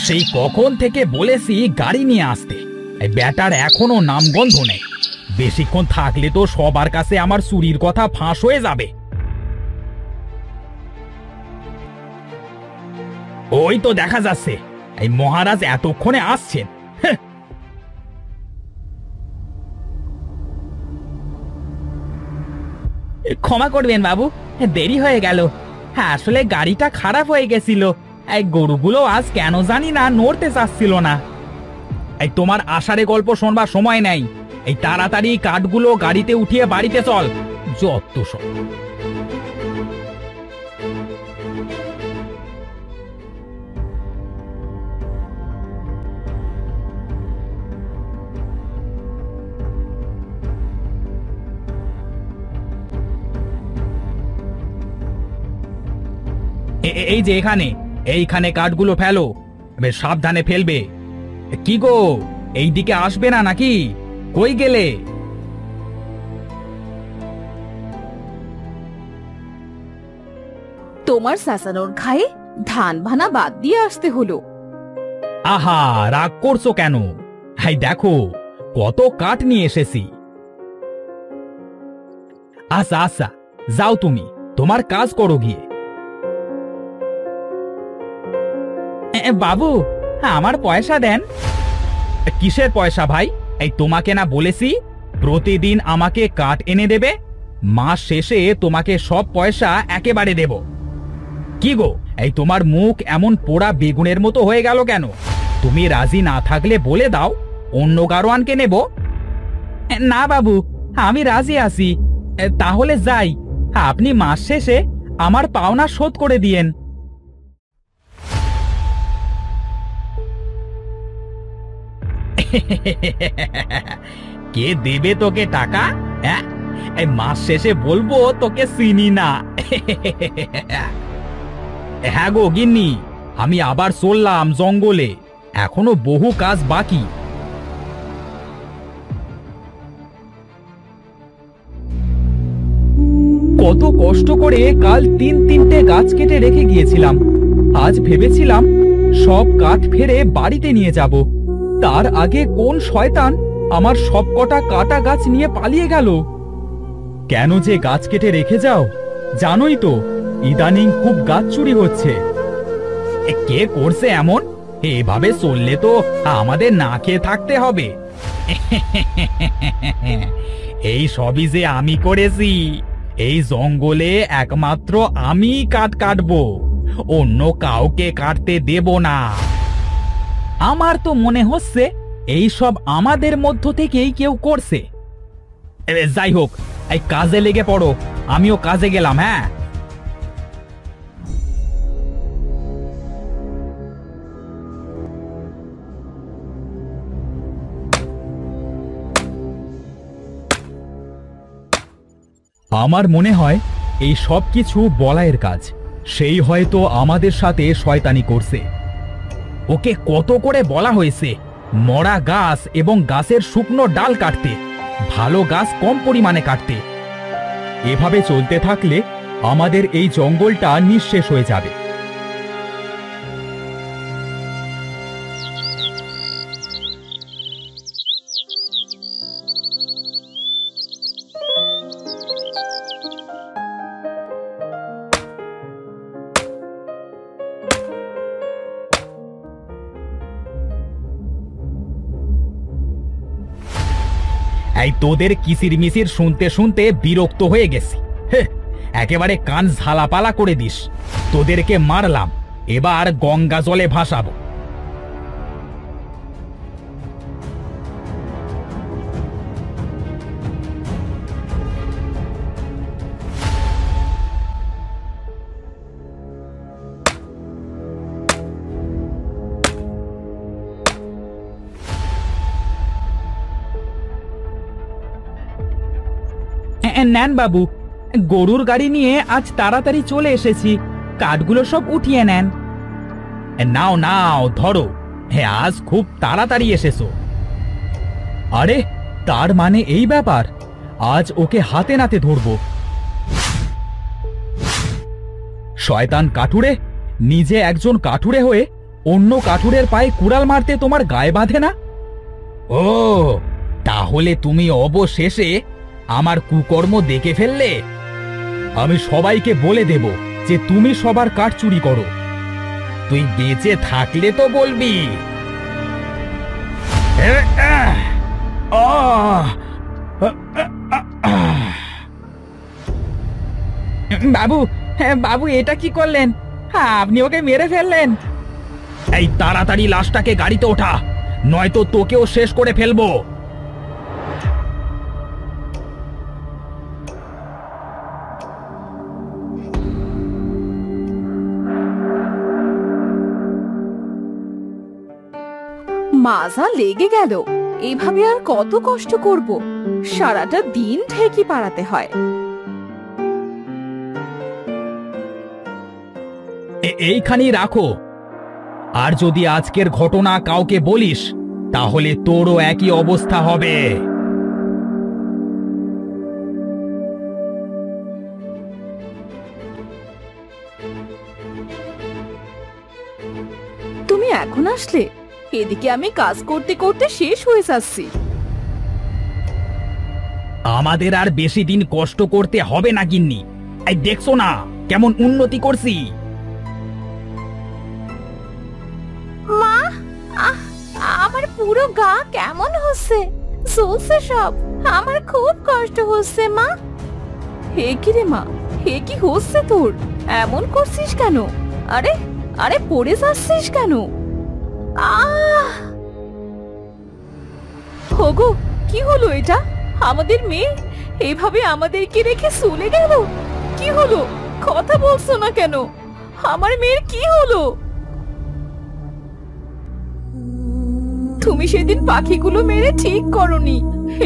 সেই কখন থেকে বলেছি গাড়ি নিয়ে আসতে, এই ব্যাটার এখনো নামগন্ধ নেই। বেশিক্ষণ থাকলে তো সবার কাছে আমার চুরির কথা ফাঁস হয়ে যাবে। ওই তো দেখা যাচ্ছে, এই মহারাজ এতক্ষণে আসছেন। ক্ষমা করবেন বাবু, দেরি হয়ে গেল। হ্যাঁ, আসলে গাড়িটা খারাপ হয়ে গেছিল। এই গরুগুলো আজ কেন জানি না নড়তে চাচ্ছিল না। এই তোমার আষাঢ়ে গল্প শোনবার সময় নেই। এই তাড়াতাড়ি কাঠগুলো গাড়িতে উঠিয়ে বাড়িতে চল। যত সব এই যে এইখানে কাঠগুলো ফেলো। বেশ সাবধানে ফেলবে। কি গো, এই দিকে আসবে না নাকি? কই গেলে? তোমার চাচানোর ঘায়ে ধান ভানা বাদ দিয়ে আসতে হলো। আহা, রাগ করছো কেন? হাই দেখো, কত কাঠ নিয়ে এসেছি। আচ্ছা আচ্ছা, যাও তুমি তোমার কাজ করো গিয়ে। বাবু, আমার পয়সা দেন। কিসের পয়সা ভাই? এই তোমাকে না বলেছি প্রতিদিন আমাকে কাঠ এনে দেবে? মাস শেষে তোমাকে সব পয়সা একেবারে দেব। কি গো, এই তোমার মুখ এমন পোড়া বেগুনের মতো হয়ে গেল কেন? তুমি রাজি না থাকলে বলে দাও, অন্য গারোয়ানকে নেব। না বাবু, আমি রাজি আছি। তাহলে যাই, আপনি মাস শেষে আমার পাওনা শোধ করে দিয়েন। কে দেবে তোকে টাকা? হ্যাঁ, এই মাস শেষে বলবো তোকে চিনি না। হ্যাঁ গো গিন্নি, আমি আবার চললাম জঙ্গলে, এখনো বহু কাজ বাকি। কত কষ্ট করে কাল তিনটে গাছ কেটে রেখে গিয়েছিলাম। আজ ভেবেছিলাম সব কাঠ ফেরে বাড়িতে নিয়ে যাব। তার আগে কোন শয়তান আমার সবকটা কাটা গাছ নিয়ে পালিয়ে গেল। কেন যে গাছ কেটে রেখে যাও? জানোই তো ইদানিং খুব গাছ চুরি হচ্ছে। কে করছে এমন? এভাবে চললে তো আমাদের না খেয়ে থাকতে হবে। এই সবই যে আমি করেছি। এই জঙ্গলে একমাত্র আমি কাঠ কাটবো, অন্য কাউকে কাটতে দেব না। আমার তো মনে হচ্ছে এই সব আমাদের মধ্য থেকেই কেউ করছে। যাই হোক, এই কাজে লেগে পড়ো, আমিও কাজে গেলাম। হ্যাঁ, আমার মনে হয় এই সব কিছু বলাইয়ের কাজ। সেই হয়তো আমাদের সাথে শয়তানি করছে। ওকে কত করে বলা হয়েছে মরা গাছ এবং গাছের শুকনো ডাল কাটতে, ভালো গাছ কম পরিমাণে কাটতে। এভাবে চলতে থাকলে আমাদের এই জঙ্গলটা নিঃশেষ হয়ে যাবে। এই তোদের কিসির মিসির শুনতে শুনতে বিরক্ত হয়ে গেছি। একেবারে কান ঝালাপালা করে দিস। তোদেরকে মারলাম, এবার গঙ্গা জলে ভাসাবো। নেন বাবু, গরুর গাড়ি নিয়ে আজ তাড়াতাড়ি চলে এসেছি। কাঠগুলো সব উঠিয়ে নেন। নাও নাও, ধরো। হ্যাঁ, আজ খুব তাড়াতাড়ি এসেছো। আরে, তার মানে এই ব্যাপার। আজ ওকে হাতে নাতে ধরবো। শয়তান কাঠুরে, নিজে একজন কাঠুরে হয়ে অন্য কাঠুরের পায়ে কুড়াল মারতে তোমার গায়ে বাঁধে না? ও, তাহলে তুমি অবশেষে আমার কুকর্ম দেখে ফেললে। আমি সবাইকে বলে দেব যে তুমি সবার কাঠ চুরি করো। তুই বেঁচে থাকলে তো বলবি। বাবু, বাবু এটা কি করলেন? আপনি ওকে মেরে ফেললেন। এই তাড়াতাড়ি লাশটাকে গাড়িতে ওঠা, নয়তো তোকেও শেষ করে ফেলবো। মাজা লেগে গেল। এভাবে আর কত কষ্ট করব? সারাটা দিন ঠেকি পাড়াতে হয়। এইখানেই রাখো। আর যদি আজকের ঘটনা কাউকে বলিস তাহলে তোরও একই অবস্থা হবে। তুমি এখন আসলে? এদিকে আমি কাজ করতে করতে শেষ হয়ে যাচ্ছি। আমাদের আর বেশি দিন কষ্ট করতে হবে না গিন্নি। এই দেখছো না কেমন উন্নতি করছি। মা, আমার পুরো গা কেমন হচ্ছে, জ্বলছে সব। আমার খুব কষ্ট হচ্ছে মা। হে কি রে মা, হে কি হচ্ছে তোর? এমন করছিস কেন? আরে আরে পড়ে যাচ্ছিস কেন? হোগো, কি হলো এটা? আমাদের মেয়ে এইভাবে আমাদেরকে রেখে চলে গেল। কি হলো? কথা বলছো না কেন? আমার মেয়ের কি হলো? তুমি সেদিন পাখিগুলো মেরে ঠিক করনি।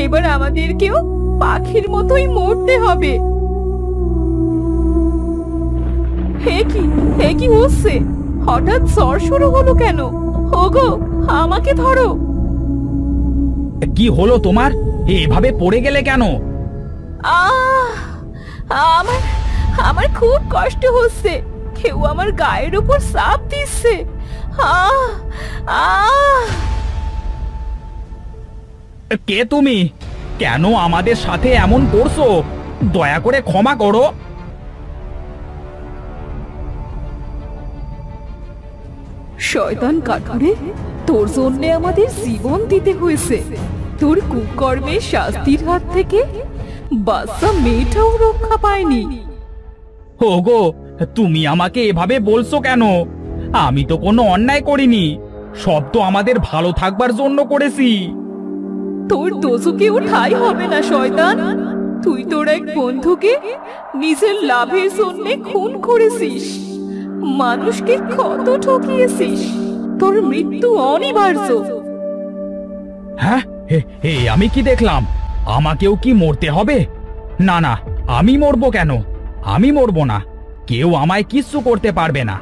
এবার আমাদেরকেও পাখির মতোই মরতে হবে। হে কি হচ্ছে? হঠাৎ জ্বর শুরু হলো কেন? ওগো, আমাকে ধরো। কি হলো তোমার? এভাবে পড়ে গেলে কেন? আমার আমার খুব কষ্ট হচ্ছে। কেউ আমার গায়ের উপর চাপ দিচ্ছে। কে তুমি? কেন আমাদের সাথে এমন করছো? দয়া করে ক্ষমা করো। শয়তান কাঠুরে, তোর জন্য আমাদের জীবন দিতে হয়েছে। তোর কুকর্মের শাস্তির হাত থেকে বাচ্চা মেয়েটাও রক্ষা পায়নি। ওগো, তুমি আমাকে এভাবে বলছো কেন? আমি তো কোনো অন্যায় করিনি। সব তো আমাদের ভালো থাকবার জন্য করেছি। তোর দোষকেও ঠাঁই হবে না শয়তান। তুই তোর এক বন্ধুকে নিজের লাভের জন্য খুন করেছিস। মানুষকে কত ঠকিয়েছিস। তোর মৃত্যু অনিবার্য। হ্যাঁ, আমি কি দেখলাম? আমাকেও কি মরতে হবে? না না, আমি মরবো কেন? আমি মরবো না। কেউ আমায় কিচ্ছু করতে পারবে না।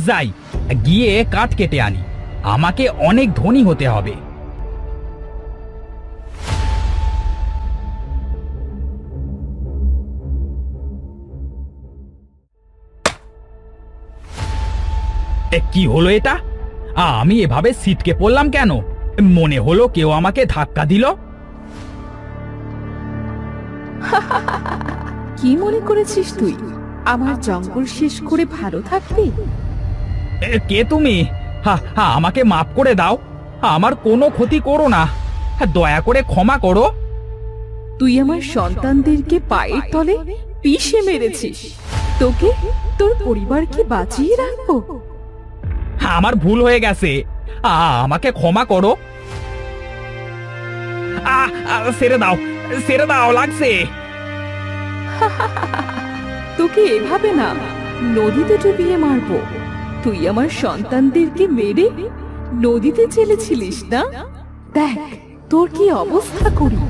যাই, গিয়ে কাঠ কেটে আনি। আমাকে অনেক ধনী হতে হবে। কি হলো এটা? আমি এভাবে ছিটকে পড়লাম কেন? মনে হলো কেউ আমাকে ধাক্কা দিল। কি মনে করেছিস তুই আমার জঙ্গল শেষ করে ভালো থাকবি? কে তুমি? আমাকে মাফ করে দাও। আমার কোনো ক্ষতি করো না। দয়া করে ক্ষমা করো। তুই আমার সন্তানদেরকে পায়ের তলে পিষে মেরেছিস। তোকে, তোর পরিবারকে বাঁচিয়ে রাখবো। আমার ভুল হয়ে গেছে। আমাকে ক্ষমা করো। ছেড়ে দাও, ছেড়ে দাও, লাগছে। তোকে এভাবে না, নদীতে ডুবিয়ে মারবো। তুই আমার সন্তানদেরকে মেরে নদীতে চেলেছিলিস না? দেখ তোর কি অবস্থা করি।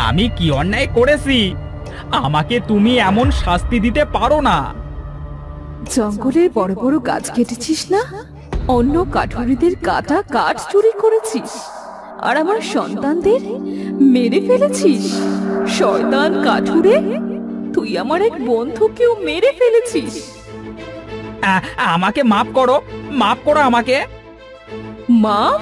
আমি কি অন্যায় করেছি? আমাকে তুমি এমন শাস্তি দিতে পারো না। জঙ্গলের বড় বড় গাছ কেটেছিস না? অন্য কাঠুরিদের কাটা কাঠ চুরি করেছিস। আর আমার সন্তানদের মেরে ফেলেছিস? শয়তান কাঠুরে, তুই আমার এক বন্ধুকেও মেরে ফেলেছিস। আমাকে মাফ করো, মাফ করো আমাকে। মাফ?